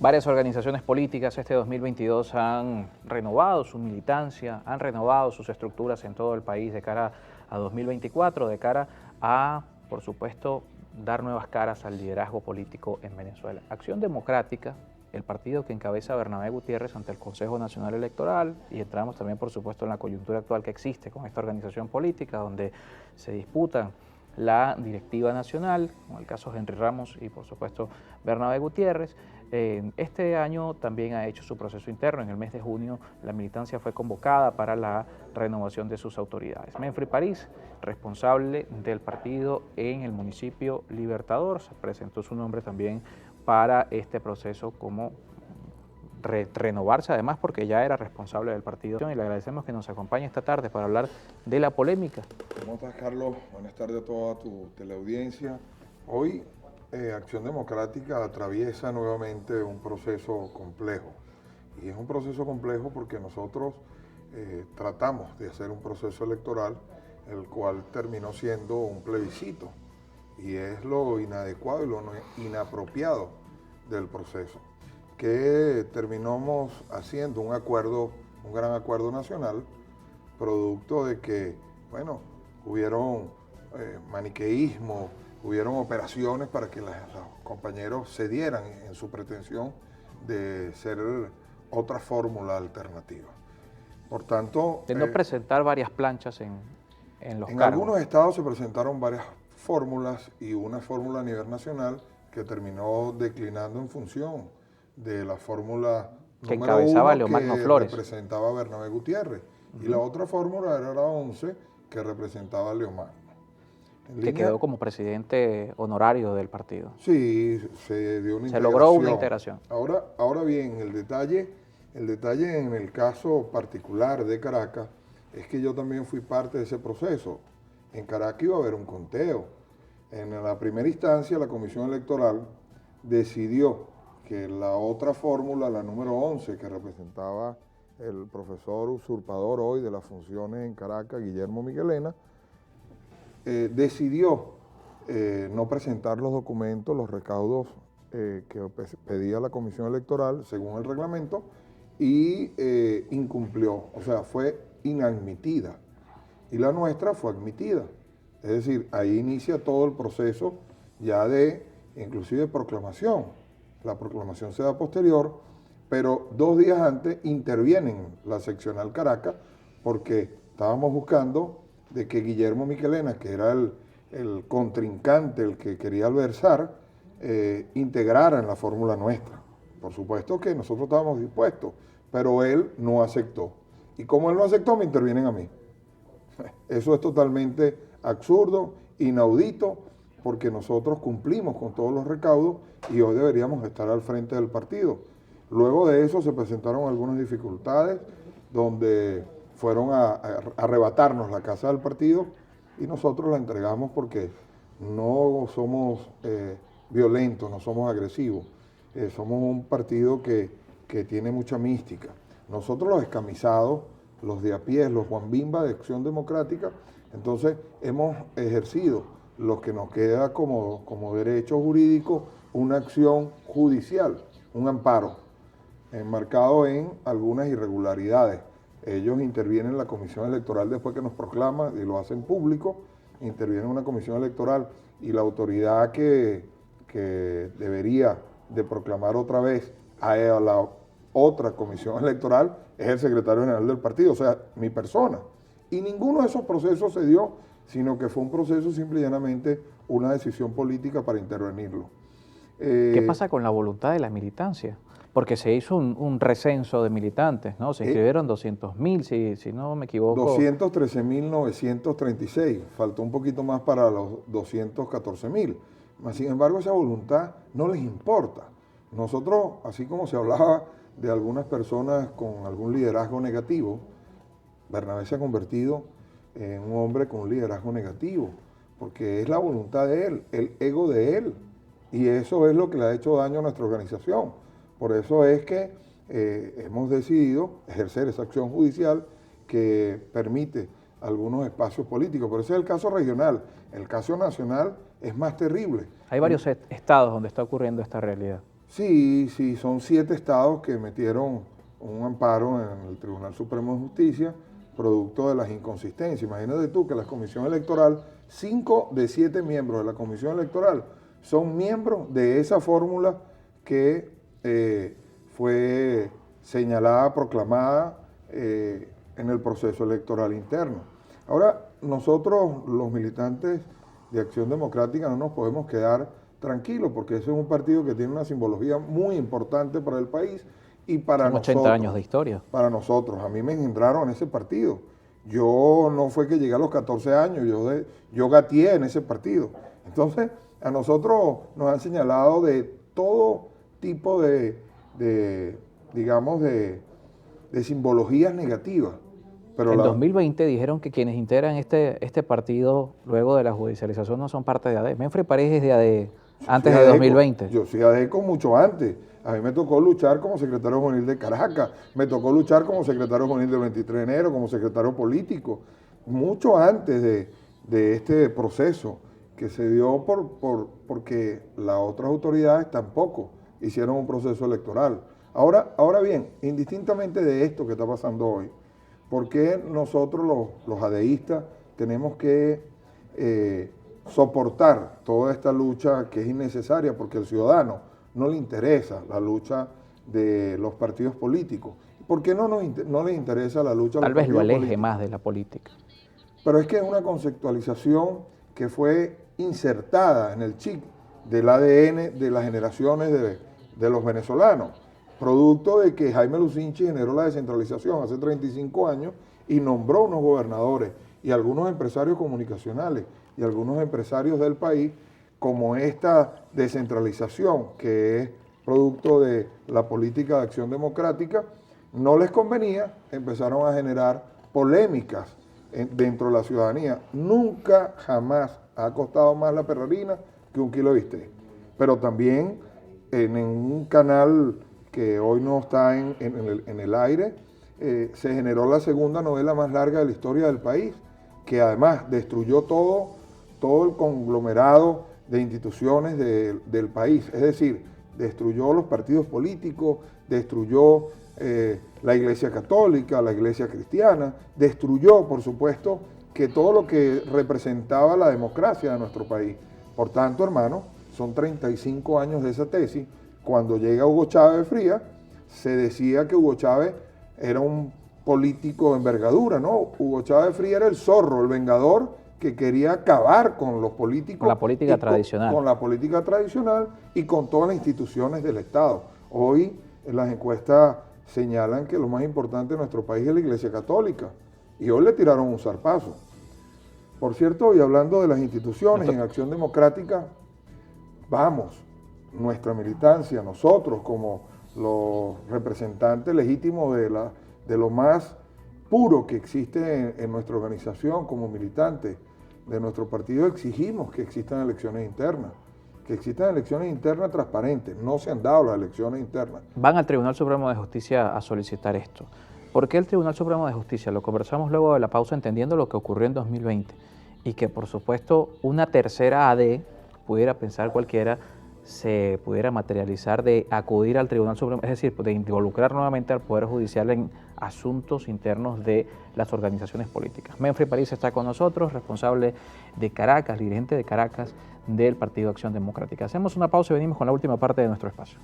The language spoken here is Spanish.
Varias organizaciones políticas este 2022 han renovado su militancia, han renovado sus estructuras en todo el país de cara a 2024, de cara a, por supuesto, dar nuevas caras al liderazgo político en Venezuela. Acción Democrática, el partido que encabeza Bernabé Gutiérrez ante el Consejo Nacional Electoral, y entramos también, por supuesto, en la coyuntura actual que existe con esta organización política, donde se disputan la directiva nacional, como el caso de Henry Ramos y, por supuesto, Bernabé Gutiérrez. Este año también ha hecho su proceso interno. En el mes de junio la militancia fue convocada para la renovación de sus autoridades. Menfry París, responsable del partido en el municipio Libertador, se presentó su nombre también para este proceso como renovarse, además porque ya era responsable del partido, y le agradecemos que nos acompañe esta tarde para hablar de la polémica. ¿Cómo estás, Carlos? Buenas tardes a toda tu teleaudiencia. Hoy Acción Democrática atraviesa nuevamente un proceso complejo, y es un proceso complejo porque nosotros tratamos de hacer un proceso electoral el cual terminó siendo un plebiscito, y es lo inadecuado y lo inapropiado del proceso, que terminamos haciendo un acuerdo, un gran acuerdo nacional, producto de que, bueno, hubieron maniqueísmo, hubieron operaciones para que los compañeros cedieran en su pretensión de ser otra fórmula alternativa. Por tanto... De no presentar varias planchas en los cargos. En algunos estados se presentaron varias fórmulas y una fórmula a nivel nacional que terminó declinando en función de la fórmula que número encabezaba 1 Leomagno que Flores. representaba a Bernabé Gutiérrez, y la otra fórmula era la 11 que representaba a Leomagno. Que quedó como presidente honorario del partido. Sí, se dio una integración. Se logró una integración. Ahora bien, el detalle en el caso particular de Caracas es que yo también fui parte de ese proceso. En Caracas iba a haber un conteo. En la primera instancia, la Comisión Electoral decidió que la otra fórmula, la número 11, que representaba el profesor usurpador hoy de las funciones en Caracas, Guillermo Miguelena, decidió no presentar los documentos, los recaudos que pedía la Comisión Electoral según el reglamento, y incumplió, o sea, fue inadmitida. Y la nuestra fue admitida. Es decir, ahí inicia todo el proceso ya de, inclusive, proclamación. La proclamación se da posterior, pero 2 días antes intervienen la seccional Caracas porque estábamos buscando de que Guillermo Michelena, que era el contrincante, el que quería adversar, integrara en la fórmula nuestra. Por supuesto que nosotros estábamos dispuestos, pero él no aceptó. Y como él no aceptó, me intervienen a mí. Eso es totalmente absurdo, inaudito, porque nosotros cumplimos con todos los recaudos y hoy deberíamos estar al frente del partido. Luego de eso se presentaron algunas dificultades donde fueron a arrebatarnos la casa del partido, y nosotros la entregamos porque no somos violentos, no somos agresivos, somos un partido que tiene mucha mística. Nosotros los descamisados, los de a pie, los Juan Bimba de Acción Democrática, entonces hemos ejercido lo que nos queda como derecho jurídico, una acción judicial, un amparo, enmarcado en algunas irregularidades. Ellos intervienen en la comisión electoral después que nos proclama y lo hacen público, intervienen en una comisión electoral, y la autoridad que debería de proclamar otra vez a la otra comisión electoral es el secretario general del partido, o sea, mi persona. Y ninguno de esos procesos se dio, sino que fue un proceso simple y llanamente una decisión política para intervenirlo. ¿Qué pasa con la voluntad de la militancia? Porque se hizo un recenso de militantes, ¿no? Se inscribieron 200.000, si no me equivoco. 213.936, faltó un poquito más para los 214.000. Sin embargo, esa voluntad no les importa. Nosotros, así como se hablaba de algunas personas con algún liderazgo negativo, Bernabé se ha convertido en un hombre con un liderazgo negativo, porque es la voluntad de él, el ego de él, y eso es lo que le ha hecho daño a nuestra organización. Por eso es que hemos decidido ejercer esa acción judicial que permite algunos espacios políticos, pero ese es el caso regional. El caso nacional es más terrible. Hay varios estados donde está ocurriendo esta realidad. Sí, sí, son 7 estados que metieron un amparo en el Tribunal Supremo de Justicia, producto de las inconsistencias. Imagínate tú que la Comisión Electoral, 5 de 7 miembros de la Comisión Electoral son miembros de esa fórmula que fue señalada, proclamada en el proceso electoral interno. Ahora, nosotros, los militantes de Acción Democrática, no nos podemos quedar tranquilos, porque ese es un partido que tiene una simbología muy importante para el país y para Son nosotros. 80 años de historia. Para nosotros. A mí me engendraron en ese partido. Yo no fue que llegué a los 14 años, yo gateé en ese partido. Entonces, a nosotros nos han señalado de todo tipo digamos, de simbologías negativas. Pero En 2020 dijeron que quienes integran este partido luego de la judicialización no son parte de AD. Menfrey París es de AD antes de 2020. Yo soy ADECO mucho antes. A mí me tocó luchar como secretario juvenil de Caracas, me tocó luchar como secretario juvenil del 23 de enero, como secretario político, mucho antes de este proceso que se dio porque las otras autoridades tampoco hicieron un proceso electoral. Ahora bien, indistintamente de esto que está pasando hoy, ¿por qué nosotros los adeístas tenemos que soportar toda esta lucha que es innecesaria? Porque al ciudadano no le interesa la lucha de los partidos políticos. ¿Por qué no le interesa la lucha de los partidos políticos? Tal vez lo aleje más de la política. Pero es que es una conceptualización que fue insertada en el chip del ADN de las generaciones de los venezolanos, producto de que Jaime Lucinchi generó la descentralización hace 35 años y nombró unos gobernadores y algunos empresarios comunicacionales y algunos empresarios del país. Como esta descentralización, que es producto de la política de Acción Democrática, no les convenía, empezaron a generar polémicas dentro de la ciudadanía. Nunca, jamás ha costado más la perrarina que un kilo de bistec. Pero también en un canal que hoy no está en el aire, se generó la segunda novela más larga de la historia del país, que además destruyó todo el conglomerado de instituciones del país. Es decir, destruyó los partidos políticos, destruyó la Iglesia Católica, la Iglesia Cristiana, destruyó, por supuesto, que todo lo que representaba la democracia de nuestro país. Por tanto, hermano, son 35 años de esa tesis. Cuando llega Hugo Chávez Frías, se decía que Hugo Chávez era un político de envergadura, ¿no? Hugo Chávez Frías era el zorro, el vengador, que quería acabar con los políticos. Con la política tradicional. Con la política tradicional y con todas las instituciones del Estado. Hoy las encuestas señalan que lo más importante de nuestro país es la Iglesia Católica. Y hoy le tiraron un zarpazo. Por cierto, y hablando de las instituciones en Acción Democrática, vamos, nuestra militancia, nosotros como los representantes legítimos de lo más puro que existe en nuestra organización como militantes de nuestro partido, exigimos que existan elecciones internas, transparentes. No se han dado las elecciones internas. Van al Tribunal Supremo de Justicia a solicitar esto. ¿Por qué el Tribunal Supremo de Justicia? Lo conversamos luego de la pausa, entendiendo lo que ocurrió en 2020 y que, por supuesto, una tercera AD, pudiera pensar cualquiera, se pudiera materializar de acudir al Tribunal Supremo, es decir, de involucrar nuevamente al Poder Judicial en asuntos internos de las organizaciones políticas. Menfrey París está con nosotros, responsable de Caracas, dirigente de Caracas del Partido Acción Democrática. Hacemos una pausa y venimos con la última parte de nuestro espacio.